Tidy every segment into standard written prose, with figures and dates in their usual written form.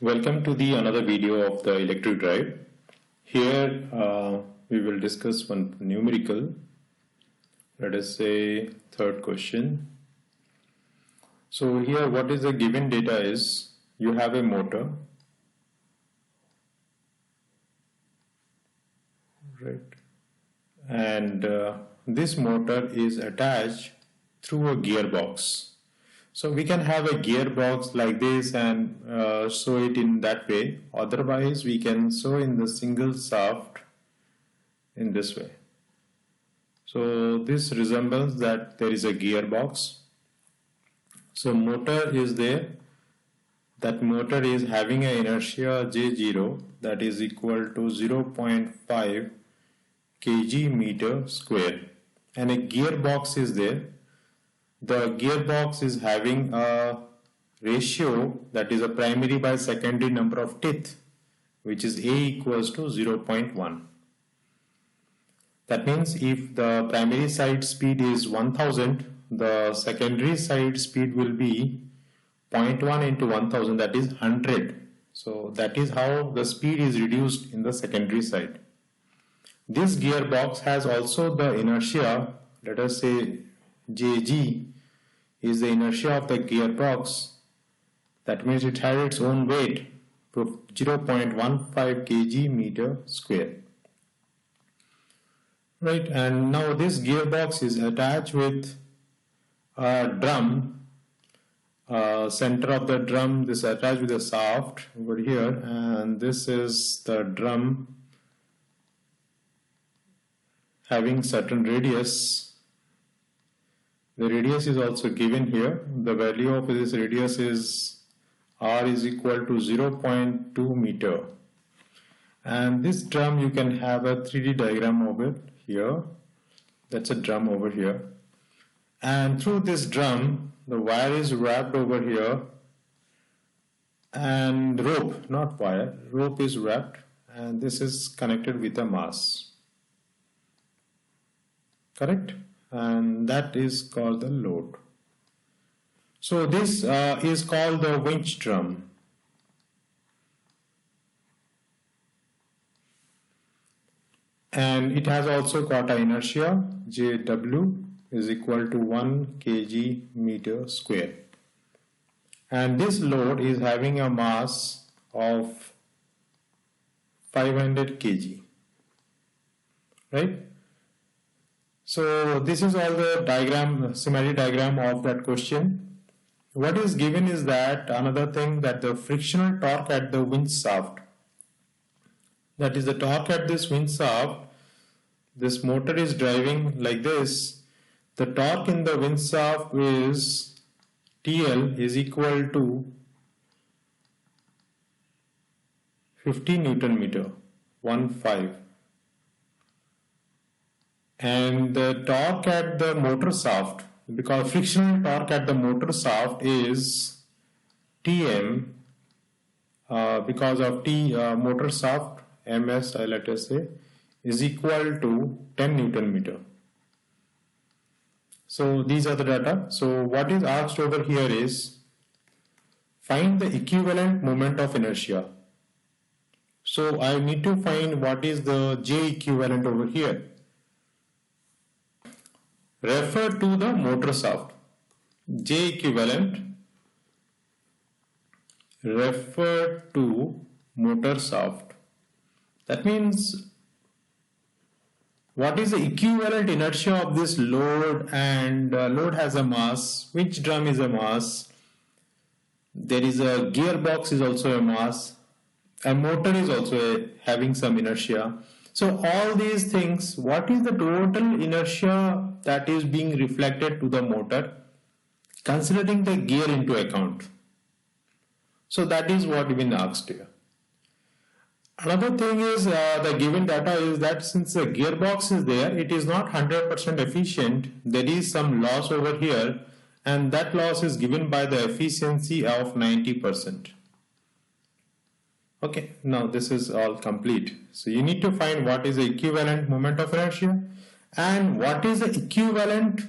Welcome to the another video of the electric drive. Here we will discuss one numerical. Let us say third question. So here what is the given data is you have a motor, right, and this motor is attached through a gearbox. So we can have a gearbox like this and sew it in that way. Otherwise we can sew in the single shaft in this way. So this resembles that there is a gearbox. So motor is there. That motor is having an inertia J0 that is equal to 0.5 kg meter square. And a gearbox is there. The gearbox is having a ratio that is a primary by secondary number of teeth, which is A equals to 0.1. That means if the primary side speed is 1000, the secondary side speed will be 0.1 into 1000, that is 100. So that is how the speed is reduced in the secondary side. This gearbox has also the inertia, let us say Jg is the inertia of the gearbox. That means it has its own weight, 0.15 kg meter square. Right, and now this gearbox is attached with a drum. Center of the drum, this is attached with a shaft over here, and this is the drum having certain radius. The radius is also given here. The value of this radius is R is equal to 0.2 meter. And this drum, you can have a 3D diagram of it here. That's a drum over here. And through this drum, the wire is wrapped over here. And rope, not wire, rope is wrapped. And this is connected with a mass. Correct? And that is called the load. So this is called the winch drum. And it has also got an inertia, Jw is equal to 1 kg meter square. And this load is having a mass of 500 kg. Right? So this is all the diagram, schematic diagram of that question. What is given is that another thing, that the frictional torque at the winch shaft, that is the torque at this winch shaft, this motor is driving like this. The torque in the winch shaft is TL is equal to 50 Newton meter, 1.5. And the torque at the motor shaft, because frictional torque at the motor shaft is Tm, because of T motor shaft, Ms let us say, is equal to 10 Newton meter. So these are the data. So what is asked over here is, find the equivalent moment of inertia. So I need to find what is the J equivalent over here. Refer to the motor shaft. J equivalent, refer to motor shaft. That means what is the equivalent inertia of this load, and load has a mass, which drum is a mass, there is a gearbox is also a mass, a motor is also having some inertia. So all these things, what is the total inertia that is being reflected to the motor, considering the gear into account? So that is what been asked here. Another thing is the given data is that since the gearbox is there, it is not 100% efficient. There is some loss over here, and that loss is given by the efficiency of 90%. Okay, now this is all complete. So you need to find what is the equivalent moment of inertia and what is the equivalent.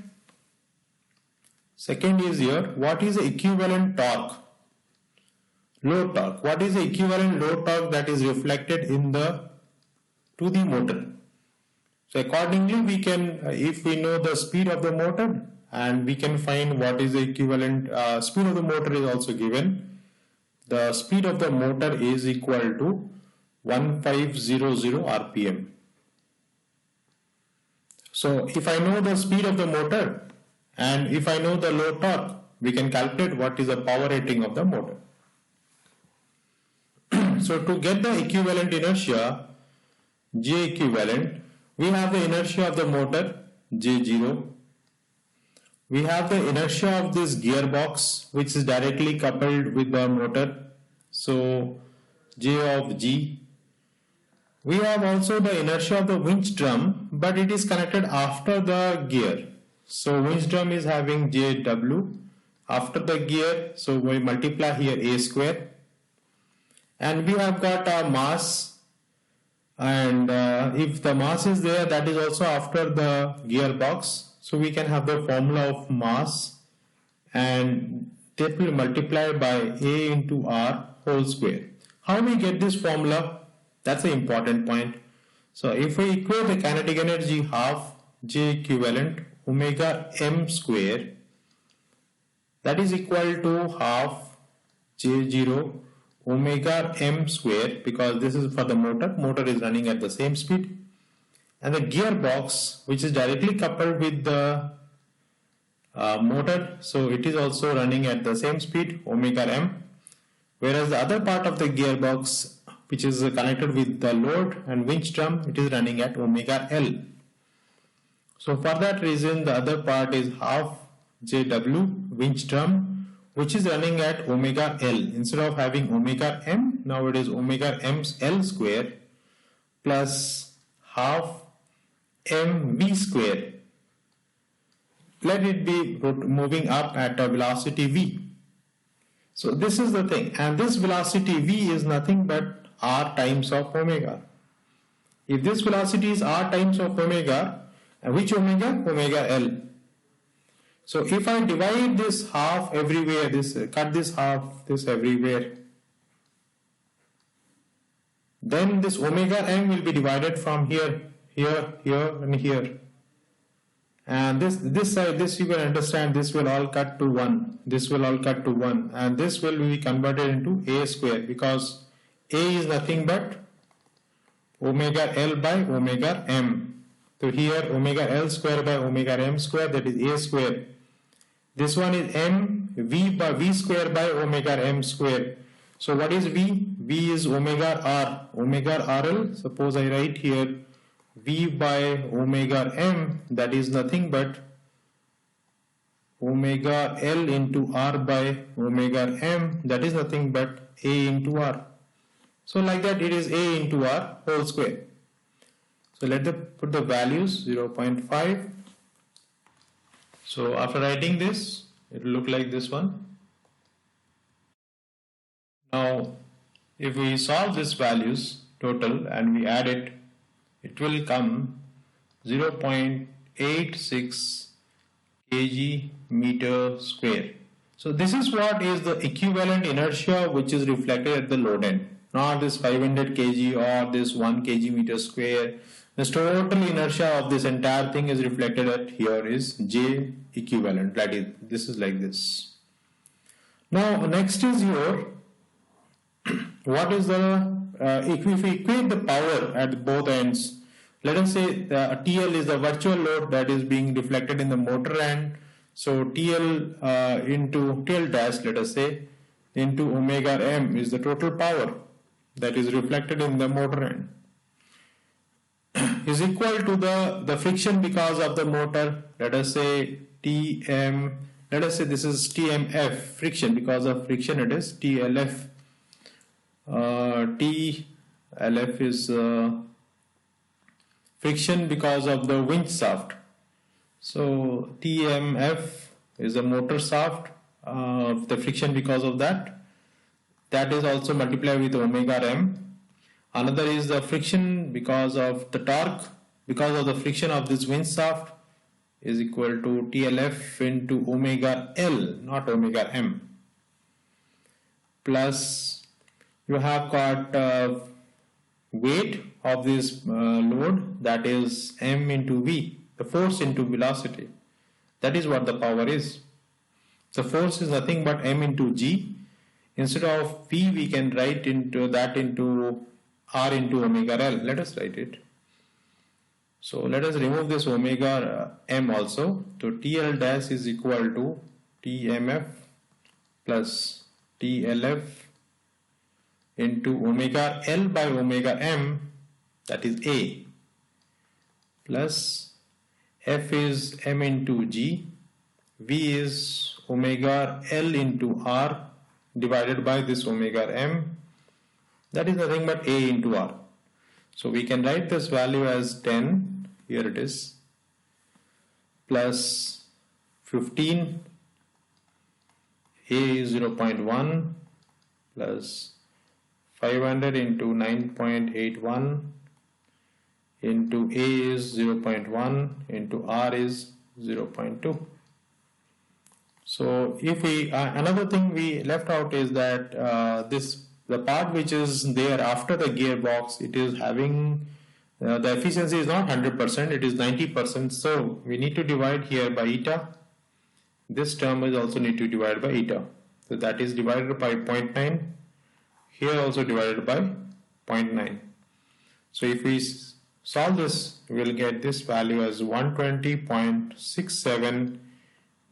Second is here, what is the equivalent torque? load torque. What is the equivalent load torque that is reflected in to the motor? So accordingly we can, if we know the speed of the motor, and we can find what is the equivalent speed of the motor is also given. The speed of the motor is equal to 1500 RPM. So if I know the speed of the motor and if I know the load torque, we can calculate what is the power rating of the motor. So to get the equivalent inertia, J equivalent, we have the inertia of the motor, J0. We have the inertia of this gearbox which is directly coupled with the motor, so J of G. We have also the inertia of the winch drum, but it is connected after the gear. So winch drum is having JW after the gear, so we multiply here A square. And we have got a mass, and if the mass is there, that is also after the gearbox. So we can have the formula of mass, and that will multiply by A into R whole square. How we get this formula? That's the important point. So if we equate the kinetic energy half J equivalent omega m square, that is equal to half J0 omega m square, because this is for the motor is running at the same speed, and the gearbox which is directly coupled with the motor, so it is also running at the same speed, omega m, whereas the other part of the gearbox which is connected with the load and winch drum, it is running at omega L. So for that reason the other part is half JW winch drum, which is running at omega L. Instead of having omega m, now it is omega m L square plus half mv square. Let it be moving up at a velocity v. So this is the thing, and this velocity v is nothing but r times of omega. If this velocity is r times of omega, which omega? Omega L. So if I divide this half everywhere, cut this half, this everywhere, then this omega m will be divided from here, here, here, and here. And this side, this you can understand, this will all cut to 1. This will all cut to 1, and this will be converted into a square, because a is nothing but omega L by omega m. So here omega L square by omega m square, that is a square. This one is m v by v square by omega m square. So what is v? V is omega r, omega rl. Suppose I write here v by omega m, that is nothing but omega L into r by omega m, that is nothing but a into r. So like that it is a into r whole square. So let us put the values 0.5. So after writing this, it will look like this one. Now if we solve these values total and we add it, it will come 0.86 kg meter square. So this is what is the equivalent inertia which is reflected at the load end. Not this 500 kg or this 1 kg meter square. The total inertia of this entire thing is reflected at here is J equivalent. That is, this is like this. Now next is your what is the if we equate the power at both ends. Let us say TL is the virtual load that is being reflected in the motor end. So TL into TL dash, let us say, into omega m is the total power that is reflected in the motor end, is equal to the friction because of the motor. Let us say Tm, let us say this is TMF, friction, because of friction it is TLF. TLF is friction because of the winch shaft. So TMF is the motor shaft, the friction because of that. That is also multiplied with omega m. Another is the friction because of the torque, because of the friction of this winch shaft, is equal to TLF into omega L, not omega m, plus you have got weight of this load, that is m into v, the force into velocity. That is what the power is. The force is nothing but m into g. Instead of v, we can write into that into r into omega l. Let us write it. So let us remove this omega m also. So TL dash is equal to TMF plus TLF into omega L by omega m, that is A, plus F is m into G, V is omega L into R divided by this omega m, that is nothing but A into R. So we can write this value as 10, here it is, plus 15, A is 0.1 plus 500 into 9.81 into A is 0.1 into R is 0.2. So if we, another thing we left out is that the part which is there after the gearbox, it is having, the efficiency is not 100%, it is 90%. So we need to divide here by eta. This term is also need to divide by eta. So that is divided by 0.9. Here also divided by 0.9. So if we solve this, we will get this value as 120.67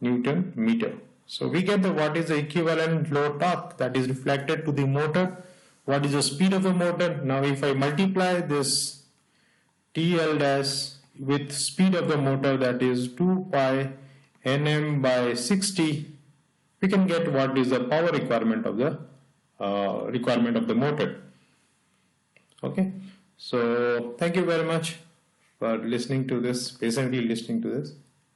Newton meter. So we get what is the equivalent load torque that is reflected to the motor. What is the speed of the motor? Now if I multiply this TL dash with speed of the motor, that is 2 pi Nm by 60, we can get what is the power requirement of the motor. Okay, so thank you very much for listening to this, patiently listening to this,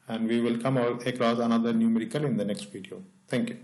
and we will come across another numerical in the next video. Thank you.